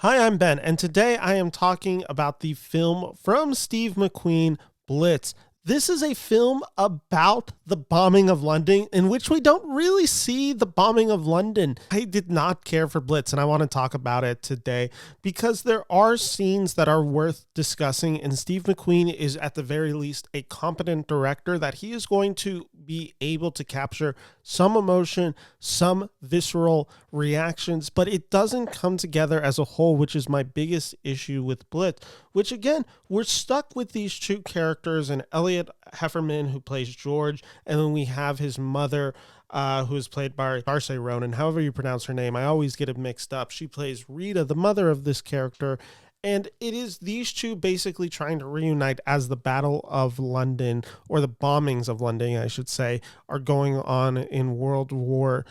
Hi, I'm Ben, and today I am talking about the film from Steve McQueen, Blitz. This is a film about the bombing of London, in which we don't really see the bombing of London. I did not care for Blitz, and I want to talk about it today because there are scenes that are worth discussing, and Steve McQueen is at the very least a competent director that he is going to be able to capture some emotion, some visceral reactions, but it doesn't come together as a whole, which is my biggest issue with Blitz, which again, we're stuck with these two characters and Elliot Hefferman, who plays George, and then we have his mother, who is played by Darcy Ronan, however you pronounce her name. I always get it mixed up. She plays Rita, the mother of this character, and it is these two basically trying to reunite as the Battle of London, or the bombings of London, I should say, are going on in World War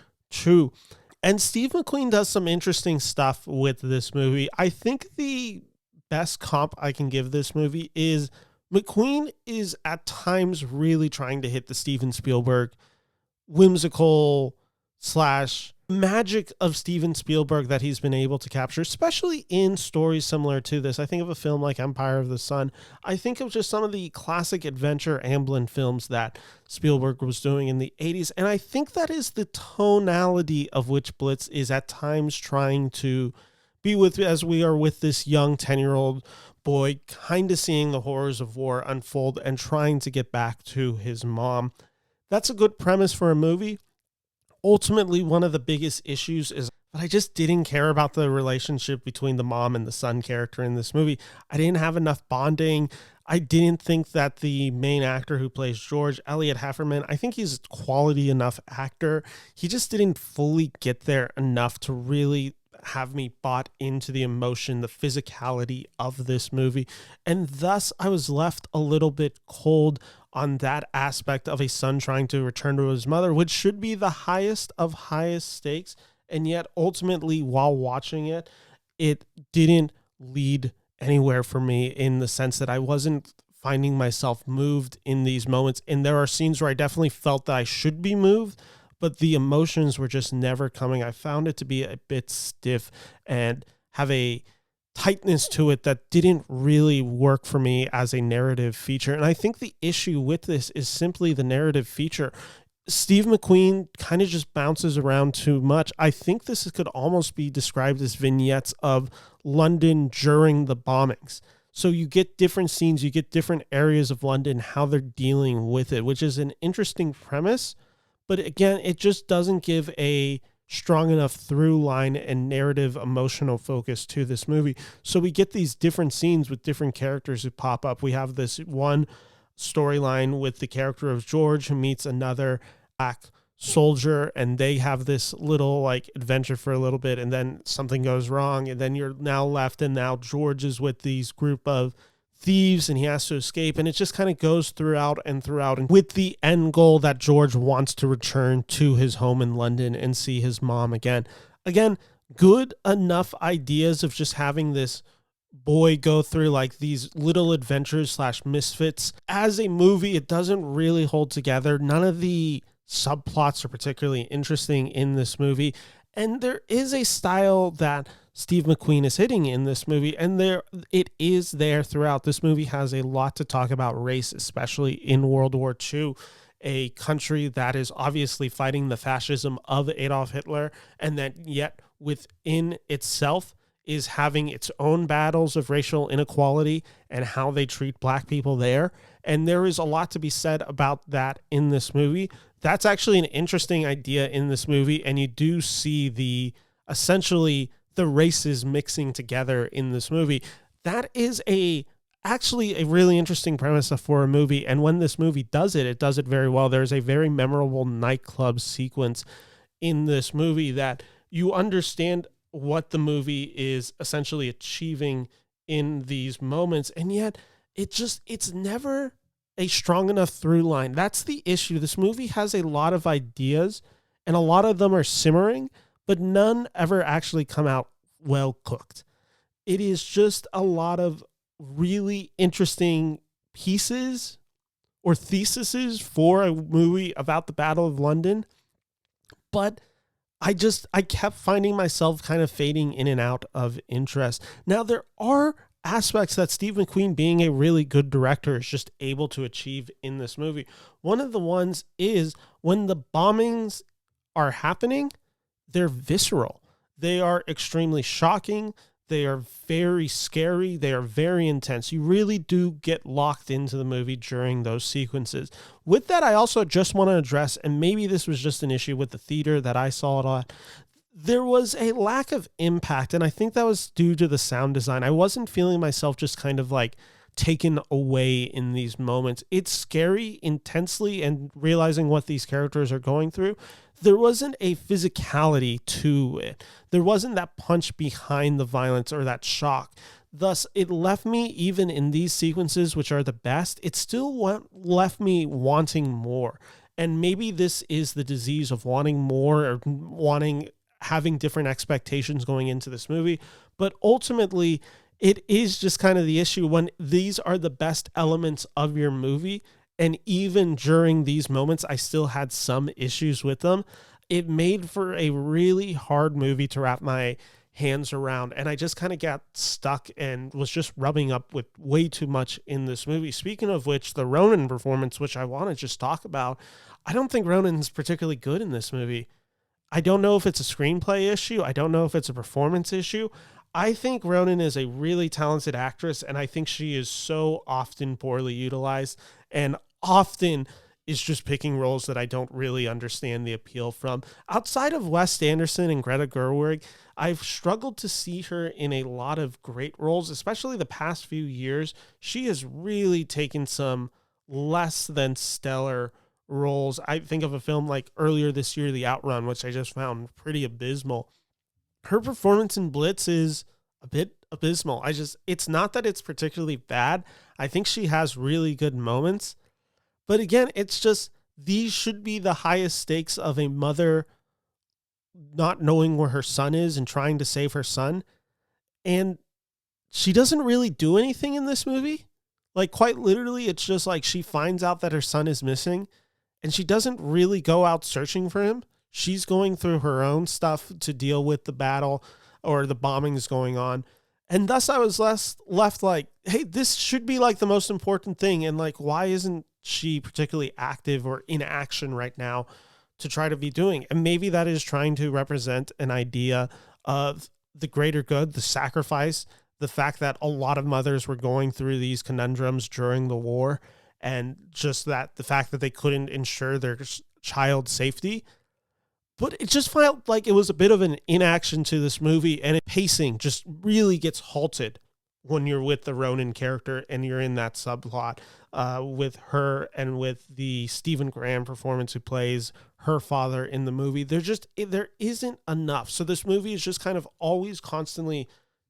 II. And Steve McQueen does some interesting stuff with this movie. I think the best comp I can give this movie is McQueen is at times really trying to hit the Steven Spielberg whimsical slash magic of Steven Spielberg that he's been able to capture, especially in stories similar to this. I think of a film like Empire of the Sun. I think of just some of the classic adventure Amblin films that Spielberg was doing in the 80s. And I think that is the tonality of which Blitz is at times trying to be with, as we are with this young 10-year-old boy kind of seeing the horrors of war unfold and trying to get back to his mom. That's a good premise for a movie. Ultimately, one of the biggest issues is that I just didn't care about the relationship between the mom and the son character in this movie. I didn't have enough bonding. I didn't think that the main actor who plays George, Elliot Hefferman, I think he's a quality enough actor. He just didn't fully get there enough to really have me bought into the emotion, the physicality of this movie. And thus I was left a little bit cold on that aspect of a son trying to return to his mother, which should be the highest of highest stakes. And yet ultimately, while watching it, it didn't lead anywhere for me, in the sense that I wasn't finding myself moved in these moments. And there are scenes where I definitely felt that I should be moved, but the emotions were just never coming. I found it to be a bit stiff and have a tightness to it that didn't really work for me as a narrative feature. And I think the issue with this is simply the narrative feature. Steve McQueen kind of just bounces around too much. I think this could almost be described as vignettes of London during the bombings. So you get different scenes, you get different areas of London, how they're dealing with it, which is an interesting premise. But again, it just doesn't give a strong enough through line and narrative emotional focus to this movie. So we get these different scenes with different characters who pop up. We have this one storyline with the character of George, who meets another black soldier, and they have this little like adventure for a little bit, and then something goes wrong, and then you're now left, and now George is with these group of thieves and he has to escape, and it just kind of goes throughout and with the end goal that George wants to return to his home in London and see his mom again. Good enough ideas of just having this boy go through like these little adventures slash misfits. As a movie, it doesn't really hold together. None of the subplots are particularly interesting in this movie, and there is a style that Steve McQueen is hitting in this movie, and it is there throughout. This movie has a lot to talk about race, especially in World War II, a country that is obviously fighting the fascism of Adolf Hitler, and that yet within itself is having its own battles of racial inequality and how they treat black people there. And there is a lot to be said about that in this movie. That's actually an interesting idea in this movie, and you do see essentially the races mixing together in this movie. That is actually a really interesting premise for a movie, and when this movie does it, it does it very well. There's a very memorable nightclub sequence in this movie that you understand what the movie is essentially achieving in these moments, and yet it's never a strong enough through line. That's the issue. This movie has a lot of ideas, and a lot of them are simmering, but none ever actually come out well cooked. It is just a lot of really interesting pieces or theses for a movie about the Battle of London, but I kept finding myself kind of fading in and out of interest. Now, there are aspects that Steve McQueen, being a really good director, is just able to achieve in this movie. One of the ones is when the bombings are happening, they're visceral. They are extremely shocking. They are very scary. They are very intense. You really do get locked into the movie during those sequences. With that, I also just want to address, and maybe this was just an issue with the theater that I saw it on, there was a lack of impact, and I think that was due to the sound design. I wasn't feeling myself just kind of like taken away in these moments. It's scary intensely, and realizing what these characters are going through, there wasn't a physicality to it. There wasn't that punch behind the violence or that shock. Thus, it left me, even in these sequences, which are the best, it still left me wanting more. And maybe this is the disease of wanting more, or having different expectations going into this movie. But ultimately, it is just kind of the issue when these are the best elements of your movie. And even during these moments, I still had some issues with them. It made for a really hard movie to wrap my hands around. And I just kind of got stuck and was just rubbing up with way too much in this movie. Speaking of which, the Ronan performance, which I want to just talk about, I don't think Ronan's particularly good in this movie. I don't know if it's a screenplay issue. I don't know if it's a performance issue. I think Ronan is a really talented actress, and I think she is so often poorly utilized and often is just picking roles that I don't really understand the appeal from. Outside of Wes Anderson and Greta Gerwig, I've struggled to see her in a lot of great roles, especially the past few years. She has really taken some less than stellar roles. I think of a film like earlier this year, The Outrun, which I just found pretty abysmal. Her performance in Blitz is a bit abysmal. It's not that it's particularly bad. I think she has really good moments. But again, it's just, these should be the highest stakes of a mother not knowing where her son is and trying to save her son. And she doesn't really do anything in this movie. Like, quite literally, it's just like she finds out that her son is missing and she doesn't really go out searching for him. She's going through her own stuff to deal with the battle or the bombings going on. And thus I was left like, hey, this should be like the most important thing. And like, why isn't she particularly active or in action right now to try to be doing? And maybe that is trying to represent an idea of the greater good, the sacrifice, the fact that a lot of mothers were going through these conundrums during the war, and just that the fact that they couldn't ensure their child's safety. But it just felt like it was a bit of an inaction to this movie, and pacing just really gets halted when you're with the Ronan character and you're in that subplot with her and with the Stephen Graham performance who plays her father in the movie. There isn't enough. So this movie is just kind of always constantly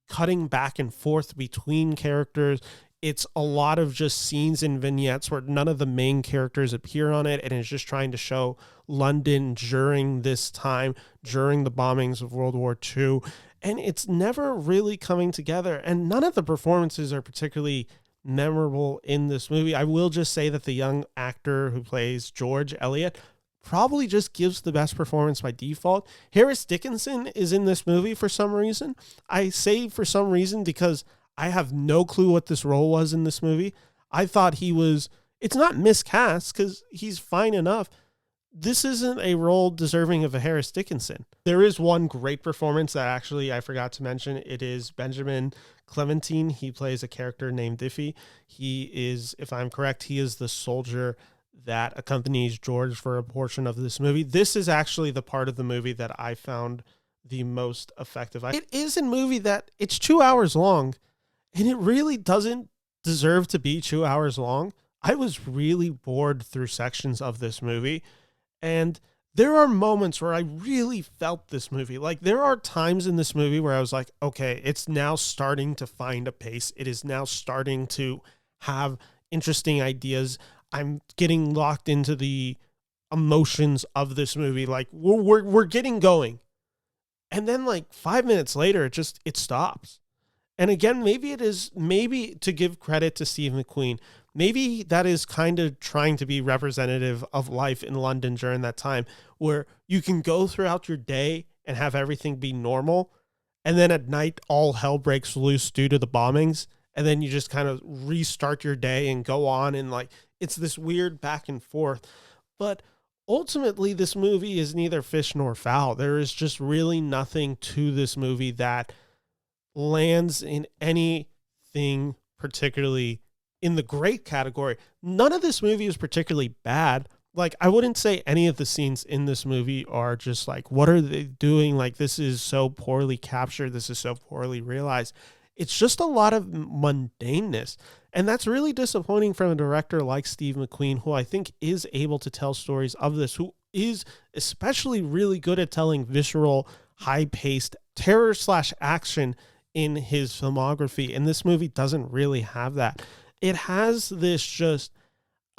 cutting back and forth between characters. It's a lot of just scenes and vignettes where none of the main characters appear on it, and it's just trying to show London during this time, during the bombings of World War II. And it's never really coming together, and none of the performances are particularly memorable in this movie. I will just say that the young actor who plays George Eliot probably just gives the best performance by default. Harris Dickinson is in this movie for some reason. I say for some reason because I have no clue what this role was in this movie. I thought it's not miscast because he's fine enough. This isn't a role deserving of a Harris Dickinson. There is one great performance that actually I forgot to mention. It is Benjamin Clementine. He plays a character named Diffie. He is, if I'm correct, he is the soldier that accompanies George for a portion of this movie. This is actually the part of the movie that I found the most effective. It is a movie that it's 2 hours long, and it really doesn't deserve to be 2 hours long. I was really bored through sections of this movie. And there are moments where I really felt this movie. Like, there are times in this movie where I was like, okay, it's now starting to find a pace. It is now starting to have interesting ideas. I'm getting locked into the emotions of this movie. Like, we're getting going. And then like 5 minutes later, it stops. And again, maybe to give credit to Steve McQueen, maybe that is kind of trying to be representative of life in London during that time, where you can go throughout your day and have everything be normal, and then at night all hell breaks loose due to the bombings, and then you just kind of restart your day and go on, and like it's this weird back and forth. But ultimately this movie is neither fish nor fowl. There is just really nothing to this movie that lands in anything particularly in the great category. None of this movie is particularly bad. Like, I wouldn't say any of the scenes in this movie are just like, what are they doing? Like, this is so poorly captured. This is so poorly realized. It's just a lot of mundaneness. And that's really disappointing from a director like Steve McQueen, who I think is able to tell stories of this, who is especially really good at telling visceral, high-paced terror / action in his filmography. And this movie doesn't really have that. It has this just,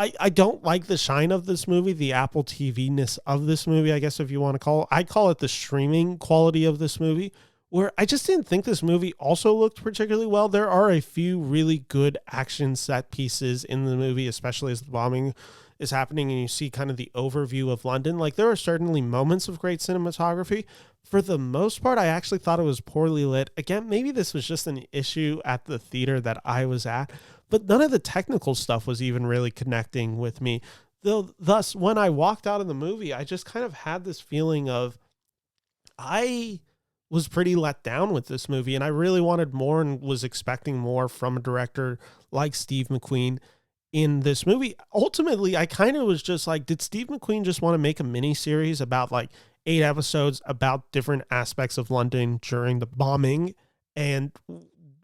I don't like the shine of this movie, the Apple TV-ness of this movie, I guess if you want to call it. I call it the streaming quality of this movie, where I just didn't think this movie also looked particularly well. There are a few really good action set pieces in the movie, especially as the bombing is happening and you see kind of the overview of London. Like, there are certainly moments of great cinematography. For the most part, I actually thought it was poorly lit. Again, maybe this was just an issue at the theater that I was at, but none of the technical stuff was even really connecting with me. Thus, when I walked out of the movie, I just kind of had this feeling of, I was pretty let down with this movie, and I really wanted more and was expecting more from a director like Steve McQueen in this movie. Ultimately, I kind of was just like, did Steve McQueen just want to make a mini series about like 8 episodes about different aspects of London during the bombing and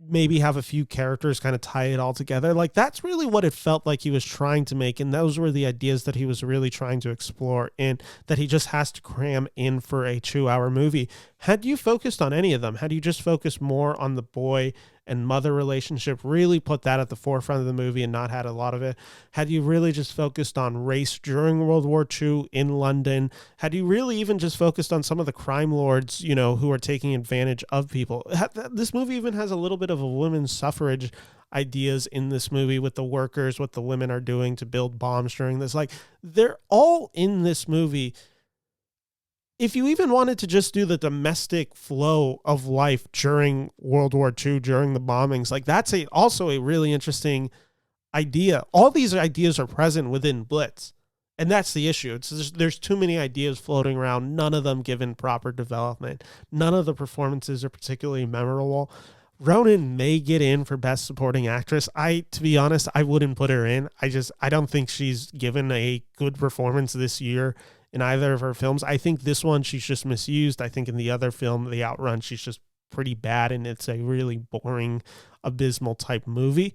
maybe have a few characters kind of tie it all together? Like, that's really what it felt like he was trying to make. And those were the ideas that he was really trying to explore and that he just has to cram in for a 2-hour movie. Had you focused on any of them, had you just focused more on the boy and mother relationship, really put that at the forefront of the movie and not had a lot of it, had you really just focused on race during World War II in London, had you really even just focused on some of the crime lords, you know, who are taking advantage of people. This movie even has a little bit of a women's suffrage ideas in this movie with the workers, what the women are doing to build bombs during this. Like, they're all in this movie. If you even wanted to just do the domestic flow of life during World War II, during the bombings, like, that's also a really interesting idea. All these ideas are present within Blitz, and that's the issue. There's too many ideas floating around, none of them given proper development. None of the performances are particularly memorable. Ronan may get in for Best Supporting Actress. To be honest, I wouldn't put her in. I don't think she's given a good performance this year in either of her films. I think this one, she's just misused. I think in the other film, The Outrun, she's just pretty bad, and it's a really boring, abysmal type movie.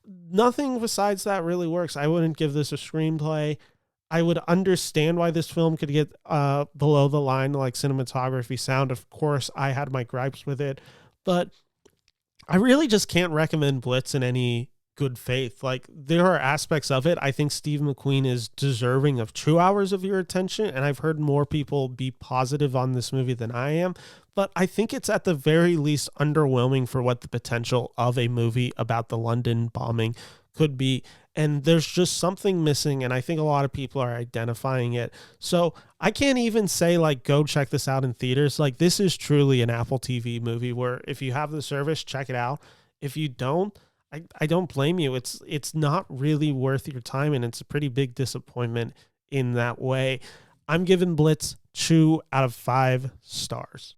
Nothing besides that really works. I wouldn't give this a screenplay. I would understand why this film could get below the line, like cinematography, sound. Of course, I had my gripes with it, but I really just can't recommend Blitz in any good faith. Like, there are aspects of it. I think Steve McQueen is deserving of 2 hours of your attention, and I've heard more people be positive on this movie than I am, but I think it's at the very least underwhelming for what the potential of a movie about the London bombing could be. And there's just something missing, and I think a lot of people are identifying it. So I can't even say, like, go check this out in theaters. Like, this is truly an Apple TV movie where if you have the service, check it out. If you don't, I don't blame you. It's not really worth your time, and it's a pretty big disappointment in that way. I'm giving Blitz 2 out of 5 stars.